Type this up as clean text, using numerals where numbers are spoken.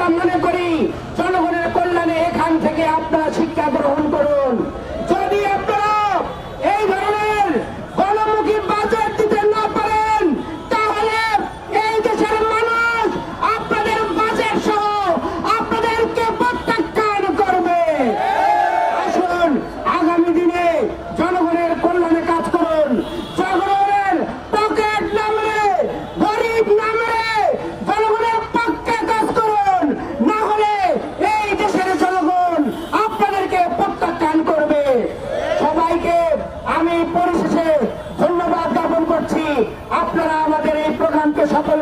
আমরা মনে করি জনগণের কল্যাণে এখান থেকে আপনারা শিক্ষা গ্রহণ করুন। যদি আপনারা এই ধরনের গণমুখী বাজেট দিতে না পারেন, তাহলে এই দেশের মানুষ আপনাদের বাজেট সহ আপনাদেরকে প্রত্যাখ্যান করবে। আসুন আগামী দিনে জনগণের কল্যাণে কাজ করুন, জনগণের পকেট নামে, গরিব নামে জনগণের পক্ষে কাজ করুন, না হলে এই দেশের জনগণ আপনাদেরকে প্রত্যাখ্যান করবে। সবাইকে আমি পরিশেষে ধন্যবাদ জ্ঞাপন করছি। আপনারা আমাদের এই প্রোগ্রামকে সফল